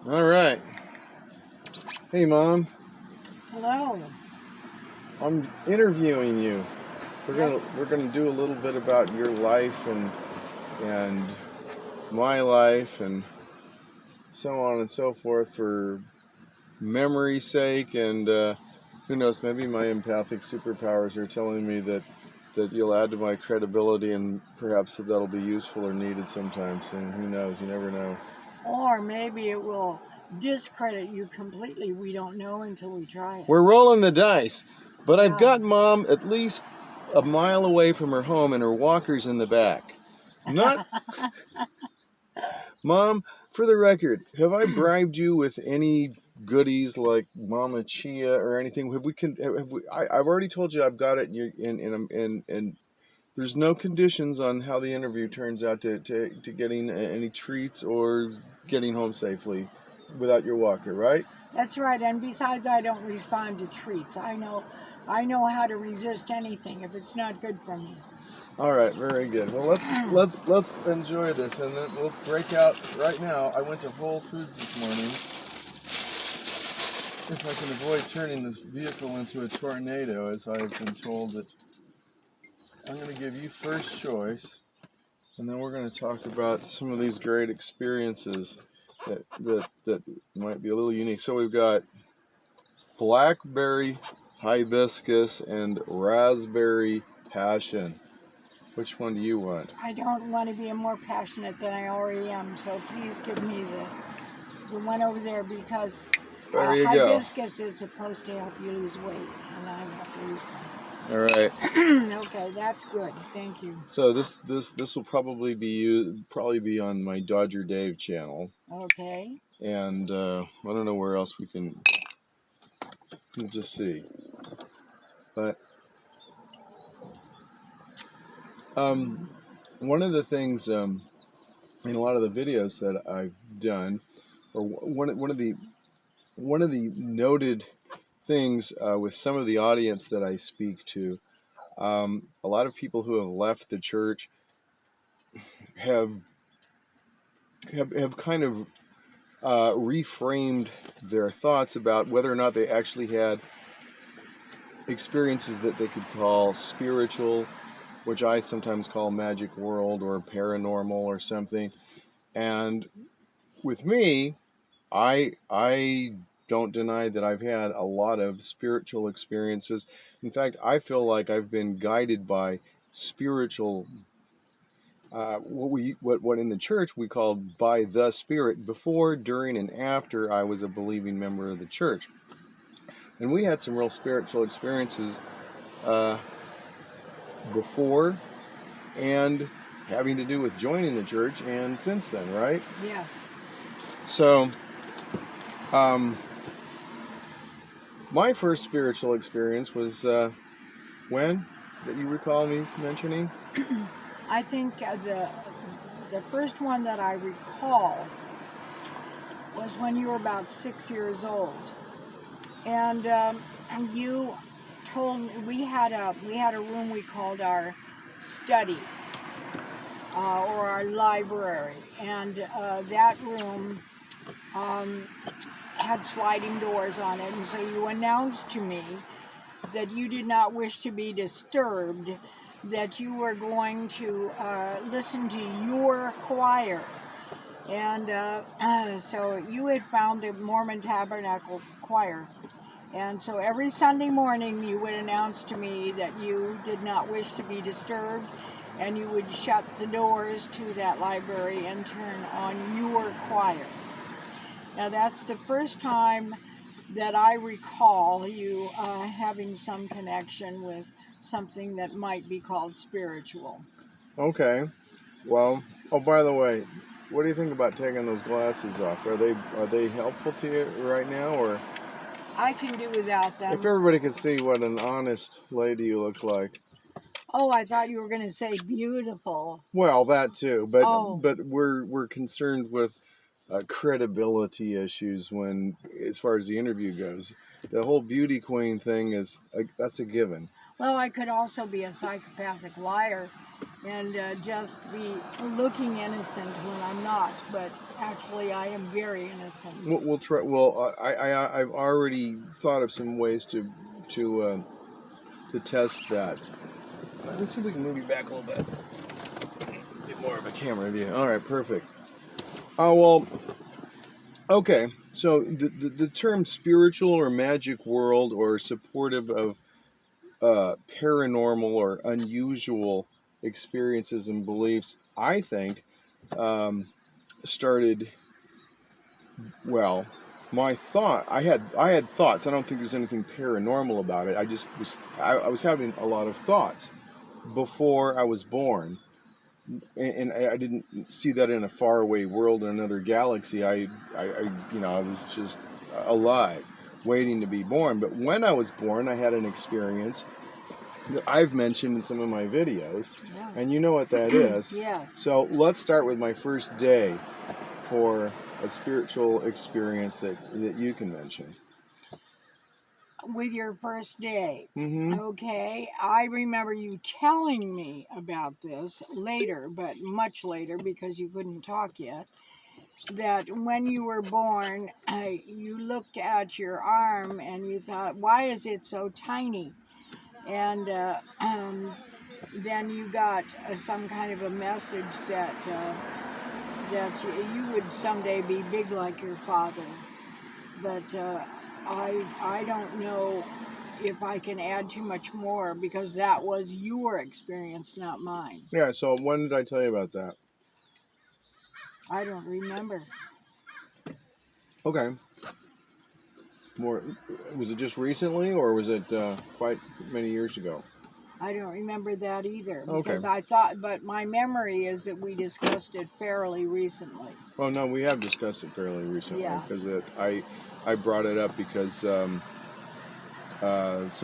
All right. Hey, Mom. Hello. I'm interviewing you. Yes. We're gonna do a little bit about your life and my life and so on and so forth for memory's sake, and who knows, maybe my empathic superpowers are telling me that you'll add to my credibility, and perhaps that'll be useful or needed sometimes. And who knows? You never know. Or maybe it will discredit you completely. We don't know until we try it. We're rolling the dice. But I've Yeah. got Mom at least a mile away from her home, and her walker's in the back. Not, Mom, for the record, have I bribed you with any goodies like Mama Chia or anything? I've already told you I've got it, and there's no conditions on how the interview turns out to getting any treats or getting home safely without your walker, right? That's right. And besides, I don't respond to treats. I know how to resist anything if it's not good for me. All right, very good. Well, let's enjoy this, and then let's break out right now. I went to Whole Foods this morning. If I can avoid turning this vehicle into a tornado, as I have been told, that I'm going to give you first choice, and then we're going to talk about some of these great experiences that might be a little unique. So we've got blackberry hibiscus and raspberry passion. Which one do you want? I don't want to be more passionate than I already am, so please give me the one over there, because There you go. hibiscus is supposed to help you lose weight, and I have to lose some. All right. Okay, that's good. Thank you. So this will probably be on my Dodger Dave channel, Okay. and I don't know where else we can. We'll just see. But one of the things in a lot of the videos that I've done, or one of the noted things with some of the audience that I speak to, a lot of people who have left the church have kind of reframed their thoughts about whether or not they actually had experiences that they could call spiritual, which I sometimes call magic world or paranormal or something. And with me, I don't deny that I've had a lot of spiritual experiences. In fact, I feel like I've been guided by spiritual, what in the church we called by the Spirit, before, during, and after I was a believing member of the church. And we had some real spiritual experiences before and having to do with joining the church and since then, right? Yes. So, my first spiritual experience was when, that you recall me mentioning? I think the first one that I recall was when you were about 6 years old, and you told me we had a room we called our study or our library, and that room had sliding doors on it, and so you announced to me that you did not wish to be disturbed, that you were going to listen to your choir. And so you had found the Mormon Tabernacle Choir. And so every Sunday morning you would announce to me that you did not wish to be disturbed, and you would shut the doors to that library and turn on your choir. Now that's the first time that I recall you having some connection with something that might be called spiritual. Okay. Well, oh, by the way, what do you think about taking those glasses off? Are they helpful to you right now, or? I can do without them. If everybody could see what an honest lady you look like. Oh, I thought you were going to say beautiful. Well, that too, but Oh. but we're concerned with credibility issues when, as far as the interview goes. The whole beauty queen thing that's a given. Well, I could also be a psychopathic liar. and just be looking innocent when I'm not, but actually I am very innocent. We'll try. Well, I've already thought of some ways to test that. Let's see if we can move you back a little bit. Get more of a camera view. All right, perfect. Oh well. Okay, so the term spiritual or magic world or supportive of paranormal or unusual experiences and beliefs, I think, started. Well, I had thoughts. I don't think there's anything paranormal about it. I was having a lot of thoughts before I was born, and I didn't see that in a faraway world in another galaxy. I was just alive, waiting to be born. But when I was born, I had an experience that I've mentioned in some of my videos, Yes. and you know what that is. Yes. So let's start with my first day for a spiritual experience that you can mention. With your first day. Mm-hmm. Okay, I remember you telling me about this later, but much later because you couldn't talk yet, that when you were born, you looked at your arm and you thought, why is it so tiny? And then you got some kind of a message that you would someday be big like your father. But I don't know if I can add too much more because that was your experience, not mine. Yeah, so when did I tell you about that? I don't remember. Okay. Was it just recently, or was it quite many years ago? I don't remember that either Okay. because I thought, but my memory is that we discussed it fairly recently. Oh no, we have discussed it fairly recently. Yeah. Because I brought it up because some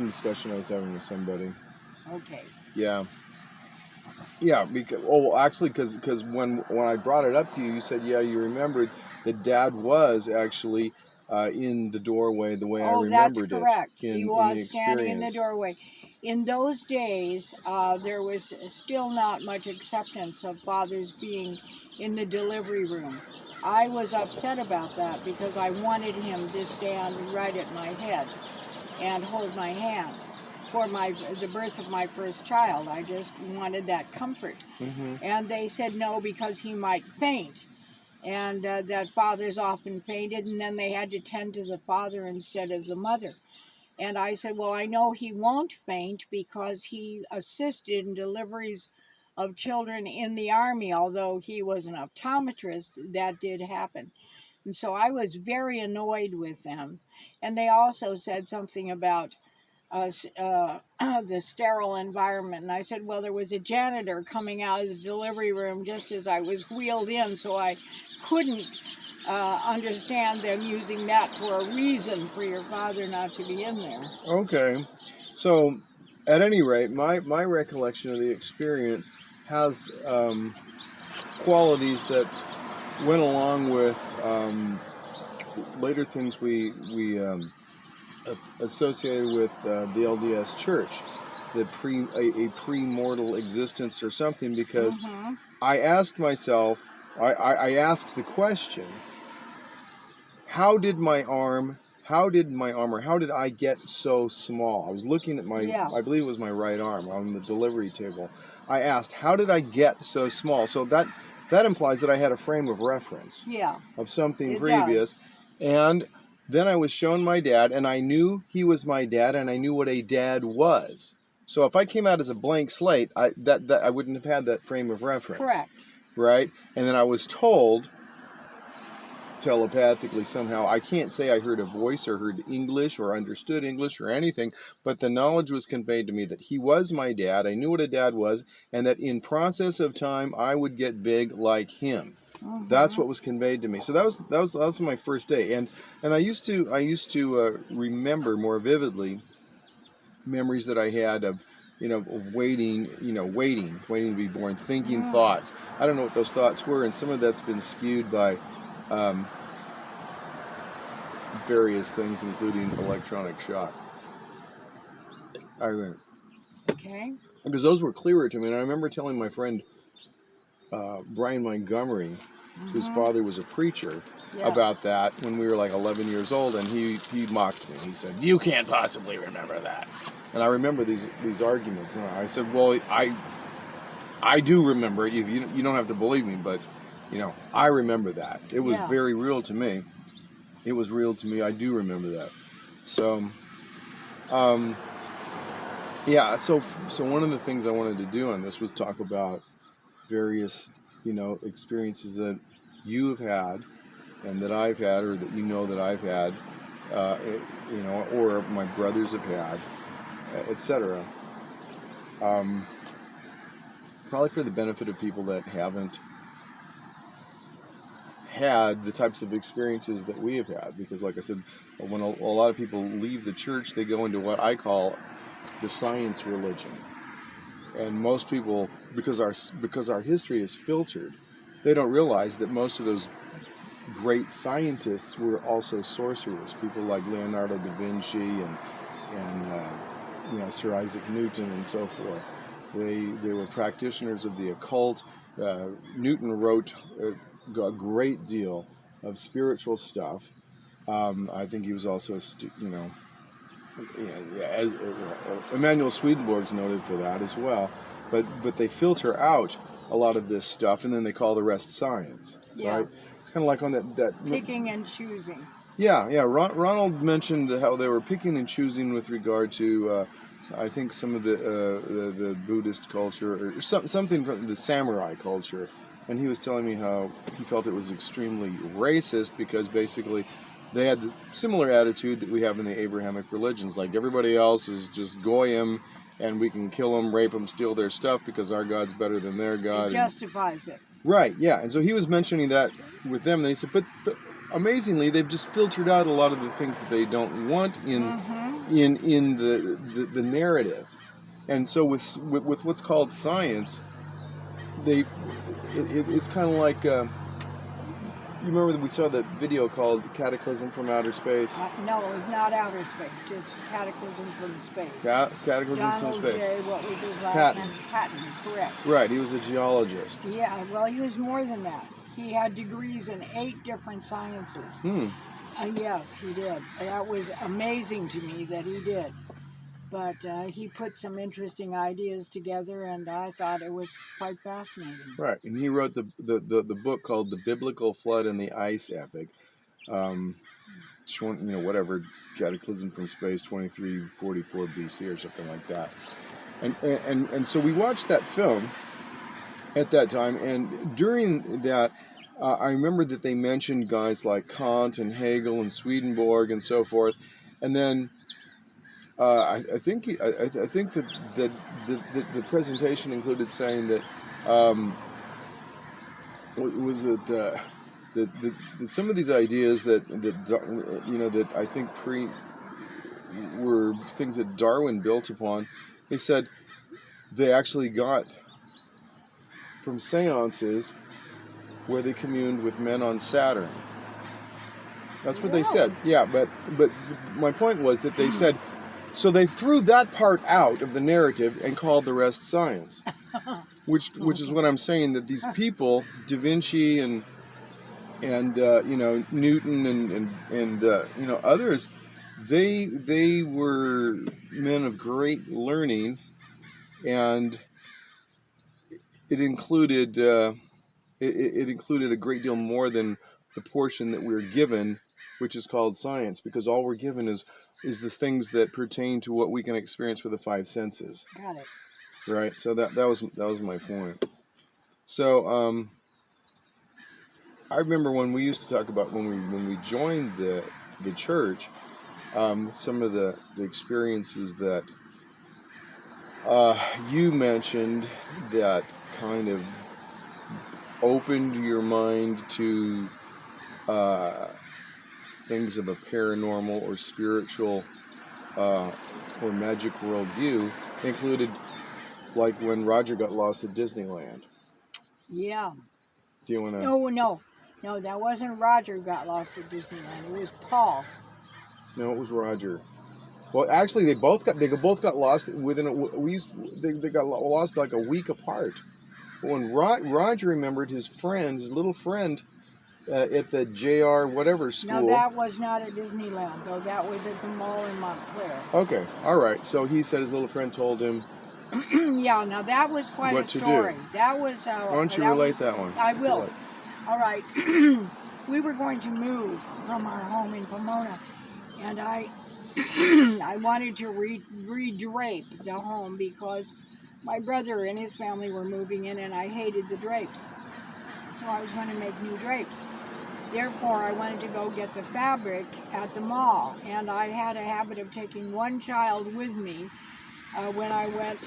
discussion I was having with somebody. Okay. Yeah. Yeah, because because when I brought it up to you, you said you remembered that Dad was actually in the doorway the way I remembered that's correct. it He in was the standing in the experience. doorway. In those days, there was still not much acceptance of fathers being in the delivery room. I was upset about that because I wanted him to stand right at my head and hold my hand for the birth of my first child. I just wanted that comfort. Mm-hmm. And they said no because he might faint. And that fathers often fainted, and then they had to tend to the father instead of the mother. And I said, well, I know he won't faint because he assisted in deliveries of children in the Army, although he was an optometrist, that did happen. And so I was very annoyed with them. And they also said something about the sterile environment. And I said, well, there was a janitor coming out of the delivery room just as I was wheeled in, so I couldn't understand them using that for a reason for your father not to be in there. Okay. So, at any rate, my recollection of the experience has qualities that went along with later things we associated with the LDS Church, a pre-mortal existence or something, because Mm-hmm. I asked myself, I asked the question, how did I get so small? I was looking at I believe it was my right arm on the delivery table. I asked, how did I get so small? So that implies that I had a frame of reference of something previous. And then I was shown my dad, and I knew he was my dad, and I knew what a dad was. So if I came out as a blank slate, I wouldn't have had that frame of reference. Correct. Right? And then I was told telepathically somehow, I can't say I heard a voice or heard English or understood English or anything, but the knowledge was conveyed to me that he was my dad, I knew what a dad was, and that in process of time I would get big like him. Mm-hmm. That's what was conveyed to me. So that was my first day, and I used to remember more vividly memories that I had of waiting to be born, thinking thoughts. I don't know what those thoughts were, and some of that's been skewed by various things, including electronic shock. I think. Okay. Because those were clearer to me. And I remember telling my friend Brian Montgomery, whose father was a preacher, Yes. about that when we were like 11 years old, and he mocked me. He said, "You can't possibly remember that." And I remember these arguments, and I said, "Well, I do remember it. You don't have to believe me, but I remember that. It was very real to me. It was real to me. I do remember that." So, yeah. So one of the things I wanted to do on this was talk about various, experiences that you have had, and that I've had, or that that I've had, or my brothers have had, etc. Probably for the benefit of people that haven't had the types of experiences that we have had, because like I said, when a lot of people leave the church, they go into what I call the science religion. And most people, because our history is filtered, they don't realize that most of those great scientists were also sorcerers. People like Leonardo da Vinci and Sir Isaac Newton and so forth. They were practitioners of the occult. Newton wrote a great deal of spiritual stuff. I think he was also as Emanuel Swedenborg's noted for that as well. But they filter out a lot of this stuff, and then they call the rest science. Yeah. Right? It's kind of like on that picking and choosing. Yeah. Ronald mentioned how they were picking and choosing with regard to, I think, some of the Buddhist culture, or something from the samurai culture, and he was telling me how he felt it was extremely racist because basically they had the similar attitude that we have in the Abrahamic religions. Like, everybody else is just goyim, and we can kill them, rape them, steal their stuff because our God's better than their God. It justifies it. Right, yeah. And so he was mentioning that with them, and he said, but amazingly, they've just filtered out a lot of the things that they don't want in the narrative. And so with what's called science, it's kind of like, you remember that we saw that video called Cataclysm from Outer Space? No, it was not outer space, just Cataclysm from Space. Cataclysm Donald from Space. J. What was his last name? Patton, correct. Right, he was a geologist. Yeah, well, he was more than that. He had degrees in 8 different sciences. Yes, he did. That was amazing to me that he did. But he put some interesting ideas together, and I thought it was quite fascinating. Right, and he wrote the book called The Biblical Flood and the Ice Epic. Whatever, Cataclysm from Space, 2344 BC or something like that. And so we watched that film at that time, and during that, I remember that they mentioned guys like Kant and Hegel and Swedenborg and so forth, and then I think that the presentation included saying that that some of these ideas that I think were things that Darwin built upon. They said they actually got from seances where they communed with men on Saturn. That's what they said. Yeah, but my point was that they said, so they threw that part out of the narrative and called the rest science. Which is what I'm saying, that these people, Da Vinci and Newton and others, they were men of great learning, and it included a great deal more than the portion that we're given, which is called science, because all we're given is the things that pertain to what we can experience with the 5 senses. Got it. Right. So that was my point. So I remember when we used to talk about when we joined the church, some of the experiences that you mentioned that kind of opened your mind to things of a paranormal or spiritual or magic worldview included, like when Roger got lost at Disneyland. Yeah. Do you want to? No, that wasn't Roger who got lost at Disneyland. It was Paul. No, it was Roger. Well, actually, they both got lost within they got lost like a week apart. When Roger remembered his little friend, at the JR whatever No, school. that was not at Disneyland, though. That was at the mall in Montclair. Okay, all right. So he said his little friend told him Yeah, now that was quite what a to story. do. That was. Why don't you relate that one? I will. Relate. All right. We were going to move from our home in Pomona, and I I wanted to re-drape the home because my brother and his family were moving in, and I hated the drapes. So I was going to make new drapes. Therefore, I wanted to go get the fabric at the mall, and I had a habit of taking one child with me when I went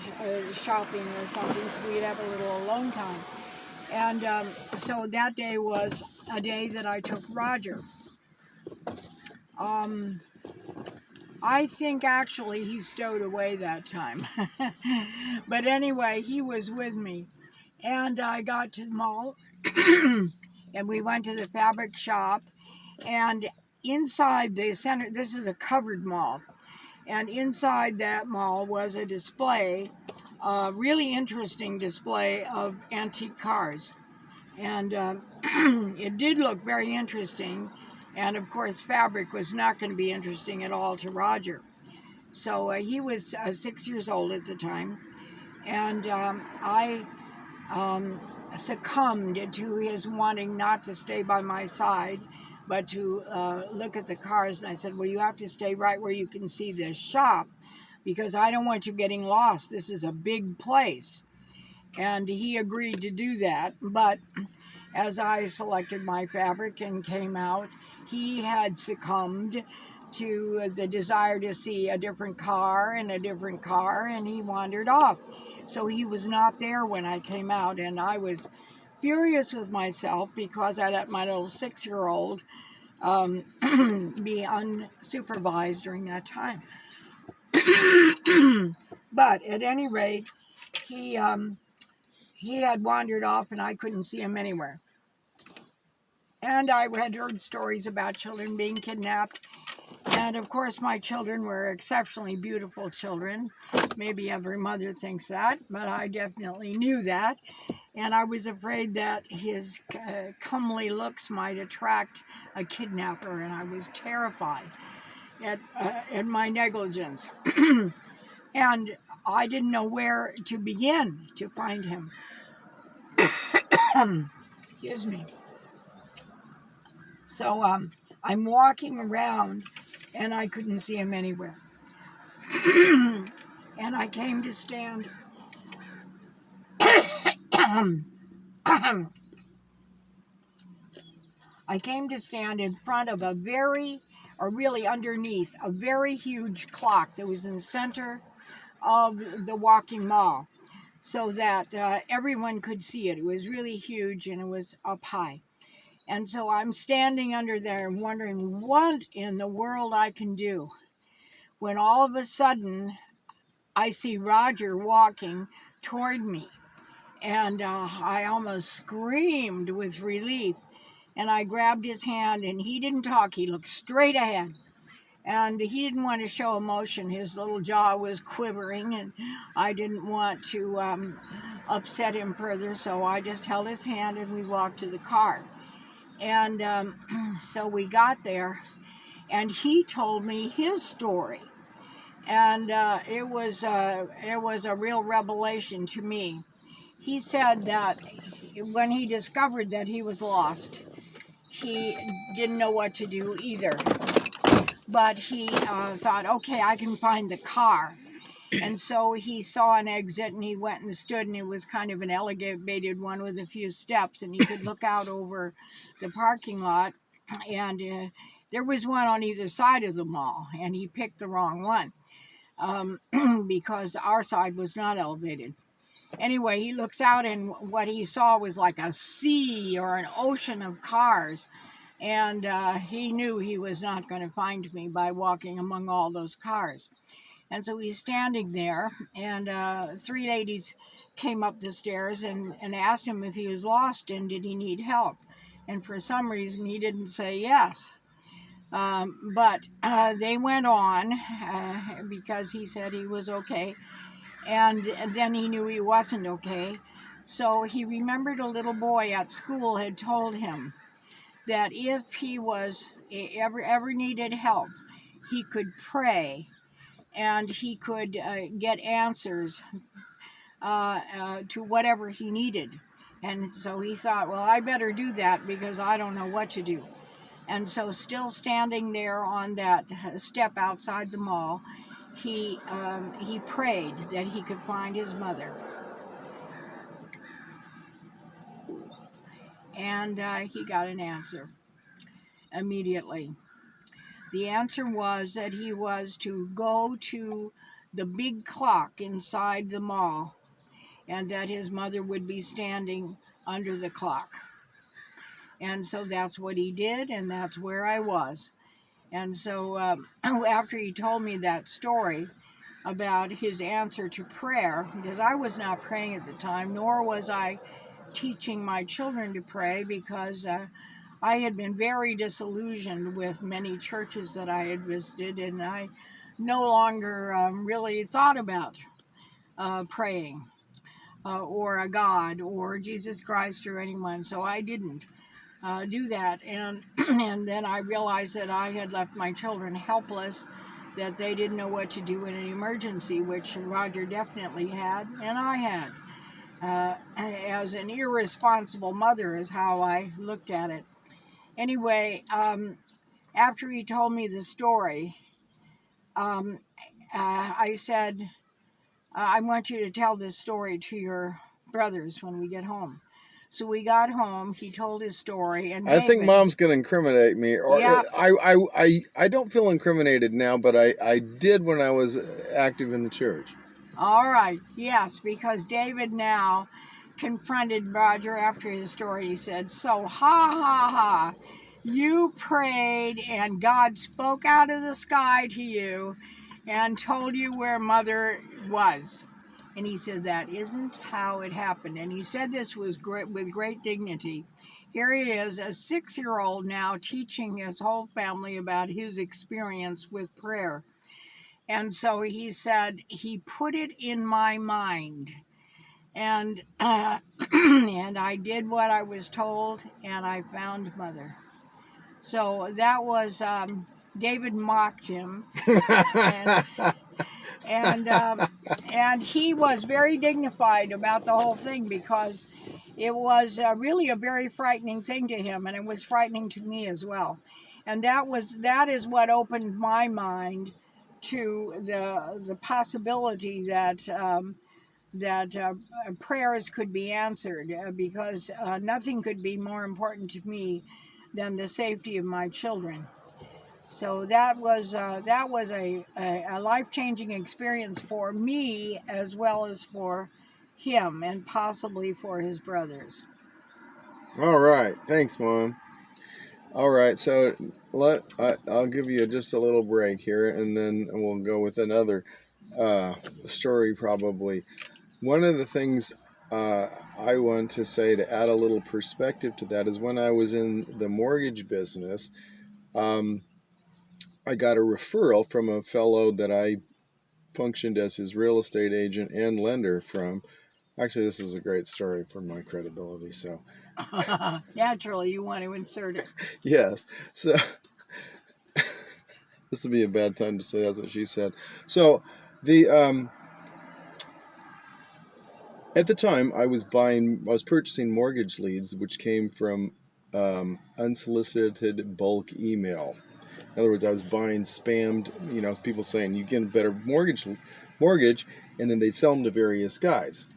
shopping or something, so we'd have a little alone time. And so that day was a day that I took Roger. I think actually he stowed away that time. But anyway, he was with me. And I got to the mall and we went to the fabric shop. And inside the center, this is a covered mall. And inside that mall was a display, a really interesting display of antique cars. And it did look very interesting. And of course, fabric was not going to be interesting at all to Roger. So he was 6 years old at the time. And I succumbed to his wanting not to stay by my side, but to look at the cars. And I said, well, you have to stay right where you can see this shop because I don't want you getting lost. This is a big place. And he agreed to do that. But as I selected my fabric and came out, he had succumbed to the desire to see a different car and a different car, and he wandered off. So he was not there when I came out, and I was furious with myself because I let my little 6-year-old be unsupervised during that time. But at any rate, he had wandered off, and I couldn't see him anywhere. And I had heard stories about children being kidnapped. And of course, my children were exceptionally beautiful children. Maybe every mother thinks that, but I definitely knew that. And I was afraid that his comely looks might attract a kidnapper, and I was terrified at my negligence. And I didn't know where to begin to find him. Excuse me. So I'm walking around, and I couldn't see him anywhere. And I came to stand. I came to stand in front of really underneath, a very huge clock that was in the center of the walking mall so that everyone could see it. It was really huge and it was up high. And so I'm standing under there and wondering what in the world I can do. When all of a sudden, I see Roger walking toward me. And I almost screamed with relief. And I grabbed his hand, and he didn't talk. He looked straight ahead. And he didn't want to show emotion. His little jaw was quivering, and I didn't want to upset him further. So I just held his hand, and we walked to the car. And so we got there, and he told me his story. And it was a real revelation to me. He said that when he discovered that he was lost, he didn't know what to do either. But he thought, okay, I can find the car. And so he saw an exit, and he went and stood, and it was kind of an elevated one with a few steps, and he could look out over the parking lot, and there was one on either side of the mall, and he picked the wrong one because our side was not elevated. Anyway, he looks out, and what he saw was like a sea or an ocean of cars, and he knew he was not going to find me by walking among all those cars. And so he's standing there, and 3 ladies came up the stairs and asked him if he was lost and did he need help. And for some reason, he didn't say yes. But they went on because he said he was okay. And then he knew he wasn't okay. So he remembered a little boy at school had told him that if he was ever needed help, he could pray and he could get answers to whatever he needed. And so he thought, well, I better do that because I don't know what to do. And so, still standing there on that step outside the mall, he prayed that he could find his mother. And he got an answer immediately. The answer was that he was to go to the big clock inside the mall and that his mother would be standing under the clock. And so that's what he did, and that's where I was. And so after he told me that story about his answer to prayer, because I was not praying at the time, nor was I teaching my children to pray, because I had been very disillusioned with many churches that I had visited, and I no longer really thought about praying or a God or Jesus Christ or anyone, so I didn't do that. And and then I realized that I had left my children helpless, that they didn't know what to do in an emergency, which Roger definitely had, and I had. As an irresponsible mother is how I looked at it. Anyway, after he told me the story, I said, I want you to tell this story to your brothers when we get home. So we got home, he told his story, and I think David, Mom's going to incriminate me. Or Yeah. I don't feel incriminated now, but I did when I was active in the church. All right, yes, because David now confronted Roger after his story. He said, so ha ha ha, you prayed and God spoke out of the sky to you and told you where mother was. And he said, that isn't how it happened. And he said this was great, with great dignity. Here he is, a 6-year-old now, teaching his whole family about his experience with prayer. And so he said, he put it in my mind. And and I did what I was told, and I found mother. So that was, David mocked him. And he was very dignified about the whole thing, because it was really a very frightening thing to him, and it was frightening to me as well. And that is what opened my mind to the possibility that prayers could be answered, because nothing could be more important to me than the safety of my children. So that was a life-changing experience for me, as well as for him, and possibly for his brothers. All right. Thanks, Mom. All right. So I'll give you just a little break here, and then we'll go with another story probably. One of the things I want to say to add a little perspective to that is when I was in the mortgage business, I got a referral from a fellow that I functioned as his real estate agent and lender from. Actually, this is a great story for my credibility. So, Naturally, you want to insert it. yes. So, this would be a bad time to say that's what she said. So, the at the time I was purchasing mortgage leads, which came from unsolicited bulk email. In other words, I was buying spammed, people saying you get a better mortgage, and then they'd sell them to various guys.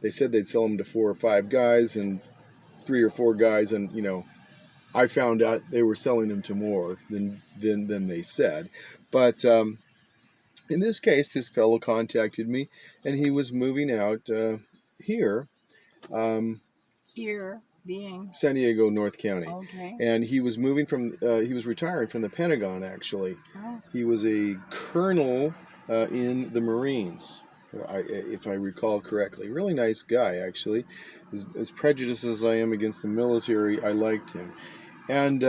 They said they'd sell them to 4 or 5 guys and 3 or 4 guys, and I found out they were selling them to more than they said. But in this case, this fellow contacted me, and he was moving out here. Here being San Diego, North County. Okay. And he was moving he was retiring from the Pentagon, actually. Oh. He was a colonel in the Marines, if I recall correctly. Really nice guy, actually. As prejudiced as I am against the military, I liked him. And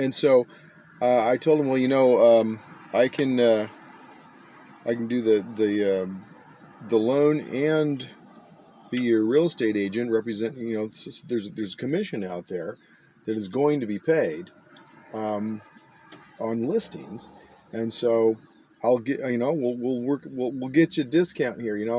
And so I told him, well, I can do the loan and be your real estate agent, represent. There's commission out there that is going to be paid on listings, and so I'll get we'll get you a discount here. And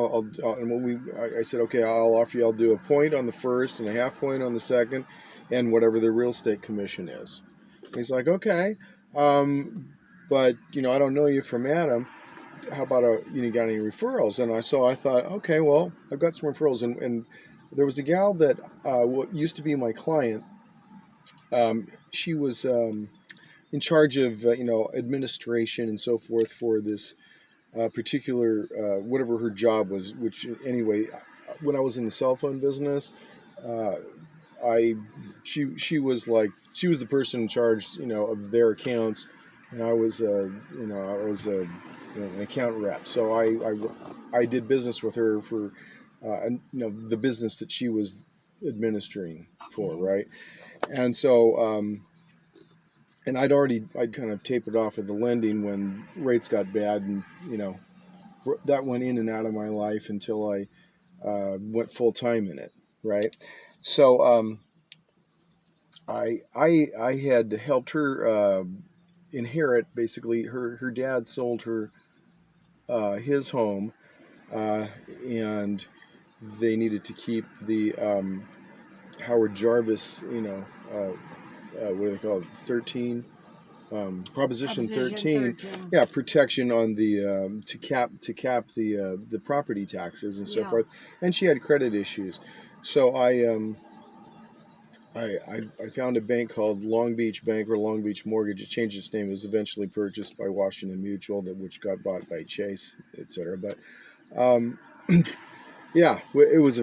when I said, okay, I'll do a point on the first and a half point on the second, and whatever the real estate commission is. And he's like, okay, but I don't know you from Adam. How about you got any referrals? And I thought, okay, well, I've got some referrals, and there was a gal that what used to be my client. She was in charge of administration and so forth for this particular whatever her job was. Which anyway, when I was in the cell phone business, she was the person in charge of their accounts, and I was an account rep. So I did business with her for the business that she was administering for, right? And so and I'd kind of tapered off of the lending when rates got bad, and that went in and out of my life until I went full time in it, right? So I had helped her inherit, basically. Her dad sold her his home, and they needed to keep the Howard Jarvis, what do they call it, 13, Proposition 13, yeah, protection on the to cap the property taxes and so forth. And she had credit issues, so I found a bank called Long Beach Bank, or Long Beach Mortgage. It changed its name. It was eventually purchased by Washington Mutual, which got bought by Chase, etc. But yeah, it was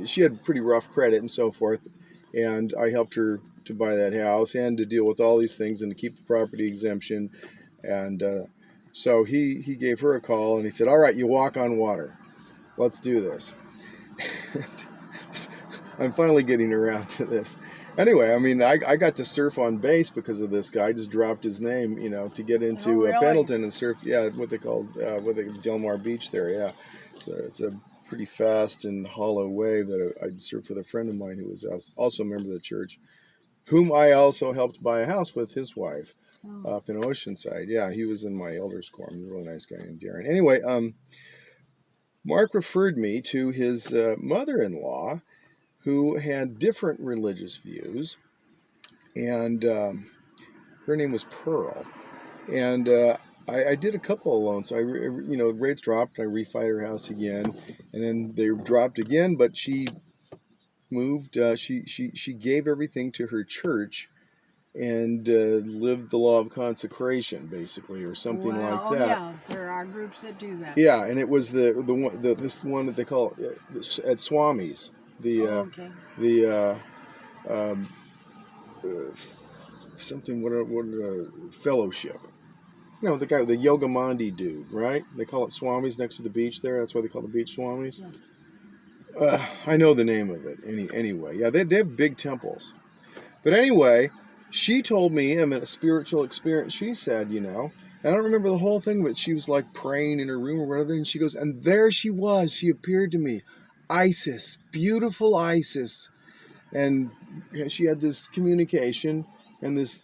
she had pretty rough credit and so forth, and I helped her to buy that house and to deal with all these things and to keep the property exemption. And so he gave her a call, and he said, all right, you walk on water. Let's do this. I'm finally getting around to this. Anyway, I mean, I got to surf on base because of this guy. I just dropped his name, to get into Pendleton and surf. Yeah, what they called Del Mar Beach there. Yeah, so it's a pretty fast and hollow wave that I surfed with a friend of mine who was also a member of the church, whom I also helped buy a house with, his wife, up in Oceanside. Yeah, he was in my elders quorum. A really nice guy named Darren. Anyway, Mark referred me to his mother-in-law, who had different religious views, and her name was Pearl. And I did a couple of loans. So rates dropped, and I refied her house again, and then they dropped again. But she moved. She gave everything to her church, and lived the law of consecration, basically, or something like that. Yeah, there are groups that do that. Yeah, and it was this one that they call at Swami's. Something, what fellowship. The guy, the Yogamandi dude, right? They call it Swami's next to the beach there. That's why they call the beach Swami's. Yes. I know the name of it. Anyway, yeah, they have big temples. But anyway, she told me, a spiritual experience. She said, I don't remember the whole thing, but she was like praying in her room or whatever, and she goes, and there she was. She appeared to me. Isis, beautiful Isis, and she had this communication and this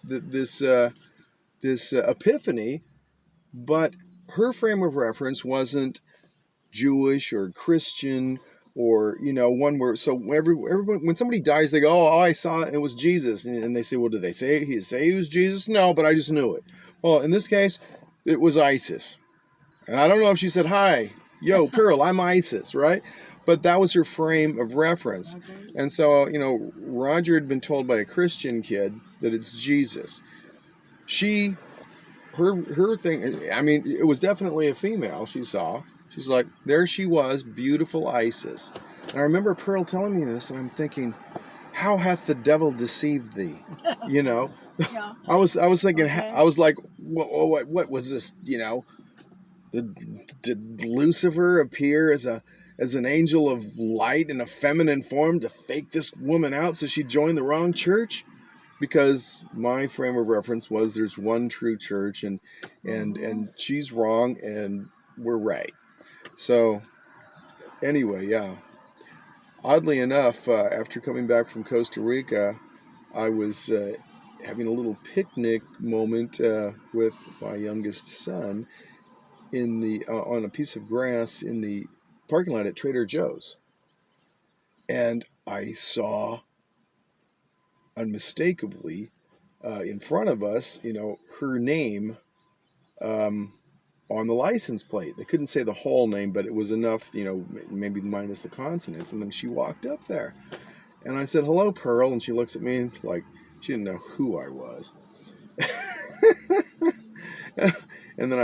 epiphany, but her frame of reference wasn't Jewish or Christian or one where. So everyone, when somebody dies, they go, oh, I saw it, and it was Jesus, and they say, well, did they say he was Jesus? No, but I just knew it. Well, in this case, it was Isis, and I don't know if she said, hi, yo, Pearl, I'm Isis, right? But that was her frame of reference. Okay. And so, Roger had been told by a Christian kid that it's Jesus. Her thing, I mean, it was definitely a female she saw. She's like, there she was, beautiful Isis. And I remember Pearl telling me this, and I'm thinking, how hath the devil deceived thee? Yeah. I was thinking, okay. I was like, what was this, did Lucifer appear as an angel of light in a feminine form to fake this woman out so she'd join the wrong church? because my frame of reference was there's one true church, and she's wrong and we're right. So anyway, yeah. Oddly enough, after coming back from Costa Rica, I was having a little picnic moment with my youngest son in the on a piece of grass in the parking lot at Trader Joe's, and I saw unmistakably in front of us, her name on the license plate. They couldn't say the whole name, but it was enough, maybe minus the consonants. And then she walked up there, and I said, "Hello, Pearl," and she looks at me like she didn't know who I was. And then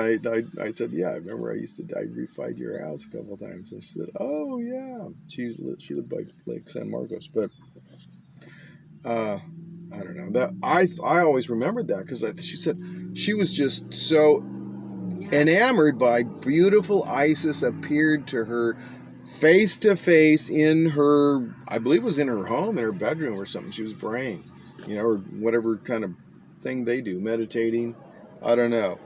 I said, "Yeah, I remember I refied your house a couple of times." And she said, "Oh yeah." She lived by Lake San Marcos, but I don't know that I always remembered that because she said she was just so enamored by beautiful Isis appeared to her face to face in her, I believe it was in her home, in her bedroom or something. She was praying, or whatever kind of thing they do, meditating. I don't know.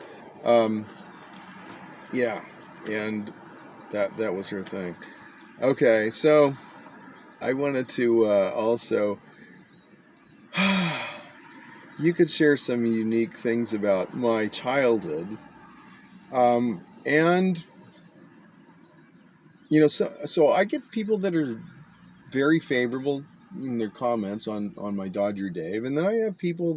Yeah, and that was her thing. Okay, so I wanted to also, you could share some unique things about my childhood, and so I get people that are very favorable in their comments on my Dodger Dave, and then I have people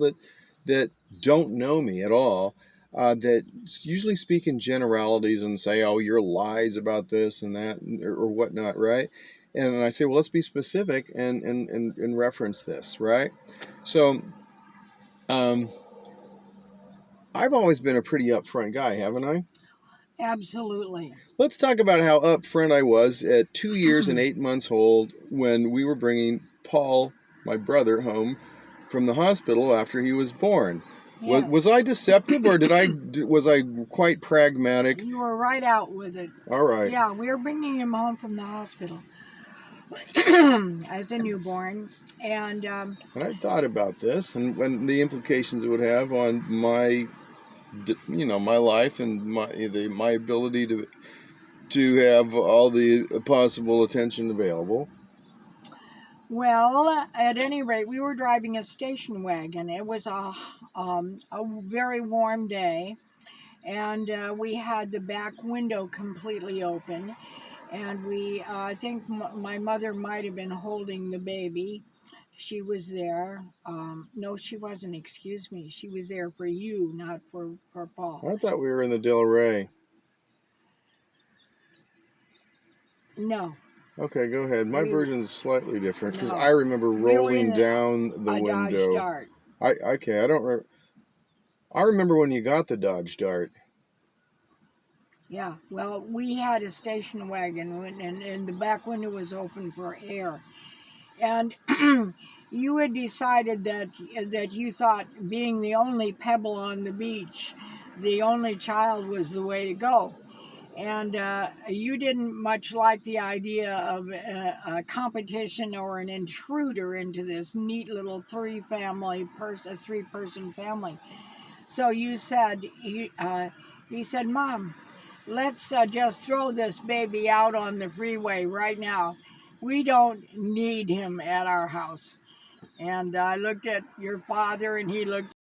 that don't know me at all, that usually speak in generalities and say, "Oh, your lies about this and that," or whatnot, right? And I say, "Well, let's be specific and reference this," right? So, I've always been a pretty upfront guy, haven't I? Absolutely. Let's talk about how upfront I was at 2 years and 8 months old when we were bringing Paul, my brother, home from the hospital after he was born. Yeah. Was I deceptive, or was I quite pragmatic? You were right out with it. All right. Yeah, we were bringing him home from the hospital as a newborn, and I thought about this and when the implications it would have on my, my life and my ability to have all the possible attention available. Well, at any rate, we were driving a station wagon. It was a very warm day, and we had the back window completely open, and I think my mother might have been holding the baby. She was there. No, she wasn't. Excuse me. She was there for you, not for Paul. I thought we were in the Del Rey. No. Okay, go ahead. My version is slightly different because I remember rolling down the window. Dodge Dart. I remember when you got the Dodge Dart. Yeah, well, we had a station wagon, and the back window was open for air. And you had decided that you thought being the only pebble on the beach, the only child, was the way to go. And you didn't much like the idea of a competition or an intruder into this neat little three-person family. So you said, he said, "Mom, let's just throw this baby out on the freeway right now. We don't need him at our house." And I looked at your father, and he looked